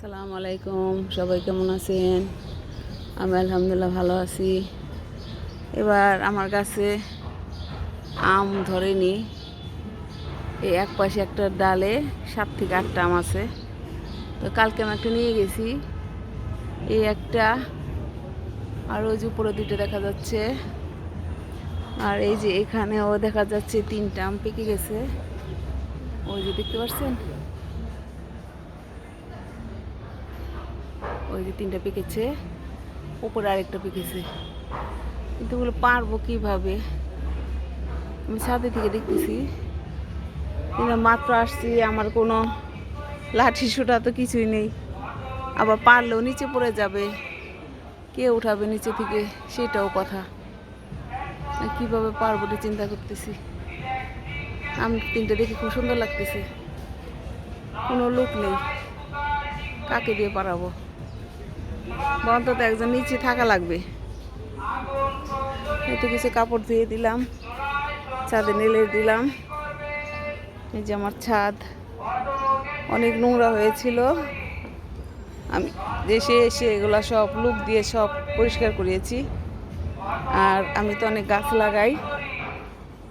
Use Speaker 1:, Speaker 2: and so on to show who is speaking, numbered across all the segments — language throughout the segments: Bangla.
Speaker 1: আসসালামু আলাইকুম, সবাই কেমন আছেন? আমি আলহামদুলিল্লাহ ভালো আছি। এবার আমার কাছে আম ধরেনি। এই এক পাশে একটা ডালে 7 থেকে 8টা আম আছে। তো কালকে আমি একটা নিয়ে গেছি, এই একটা, আর ওই যে উপরে 2টা দেখা যাচ্ছে, আর এই যে এখানেও দেখা যাচ্ছে 3টা আম পেকে গেছে। ওই যে দেখতে পাচ্ছেন, ওই যে 3টা পেকেছে, উপরে আরেকটা পেকেছে। কিন্তু ওগুলো পারবো কীভাবে? আমি ছাদে থেকে দেখতেছি, কিন্তু মাত্র আসছি, আমার কোনো লাঠি সোটা তো কিছুই নেই। আবার পারলেও নিচে পড়ে যাবে, কে উঠাবে নিচে থেকে, সেটাও কথা। কিভাবে পারবো এটা চিন্তা করতেছি। আম 3টা দেখে খুব সুন্দর লাগতেছে, কোনো লোক নেই, কাকে দিয়ে পারাবো? বা অন্তত একজন নিচে থাকা লাগবে। এতে কিছু কাপড় ধুয়ে দিলাম, ছাদে নেলে দিলাম। এই যে আমার ছাদ অনেক নোংরা হয়েছিল, আমি দেশে এসে এগুলো সব লুক দিয়ে সব পরিষ্কার করিয়েছি। আর আমি তো অনেক গাছ লাগাই,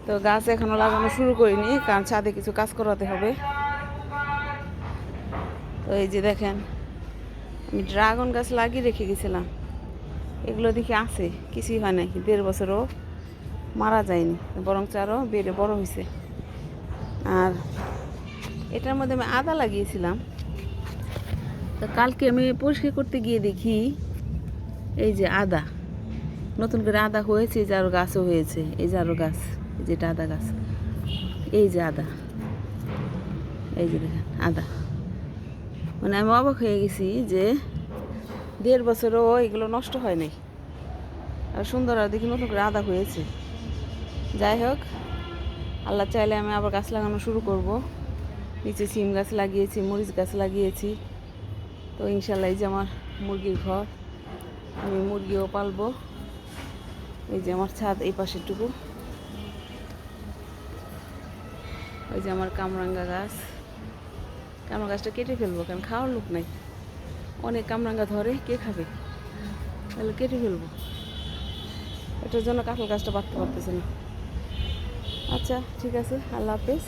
Speaker 1: তো গাছ এখনও লাগানো শুরু করিনি, কারণ ছাদে কিছু কাজ করাতে হবে। তো এই যে দেখেন, আমি ড্রাগন গাছ লাগিয়ে রেখে গেছিলাম, এগুলো দেখি আছে, কিছুই হয় নাই। 1.5 বছরও মারা যায়নি, বরং আরও বেড়ে বড় হয়েছে। আর এটার মধ্যে আমি আদা লাগিয়েছিলাম, তো কালকে আমি পরিষ্কার করতে গিয়ে দেখি এই যে আদা, নতুন করে আদা হয়েছে, এই যে আরও গাছও হয়েছে, এই যে আরও গাছ, যেটা আদা গাছ, এই যে আদা, এই যে দেখেন আদা। মানে আমি অবাক হয়ে গেছি যে 1.5 বছরও এগুলো নষ্ট হয় নাই, আর সুন্দর, আর দেখি নতুন করে আদা হয়েছে। যাই হোক, আল্লাহ চাইলে আমি আবার গাছ লাগানো শুরু করব। নিচে সিম গাছ লাগিয়েছি, মরিচ গাছ লাগিয়েছি। তো ইনশাল্লাহ এই যে আমার মুরগির ঘর, আমি মুরগিও পালবো। এই যে আমার ছাদ এই পাশেরটুকু, ওই যে আমার কামরাঙ্গা গাছ। কামরাঙ্গা গাছটা কেটে ফেলবো, কারণ খাওয়ার লোক নাই, অনেক কামরাঙ্গা ধরে, কে খাবে? তাহলে কেটে ফেলবো, এটার জন্য কাঁঠাল গাছটা বাঁধতে পারতেছে না। আচ্ছা ঠিক আছে, আল্লাহ হাফেজ।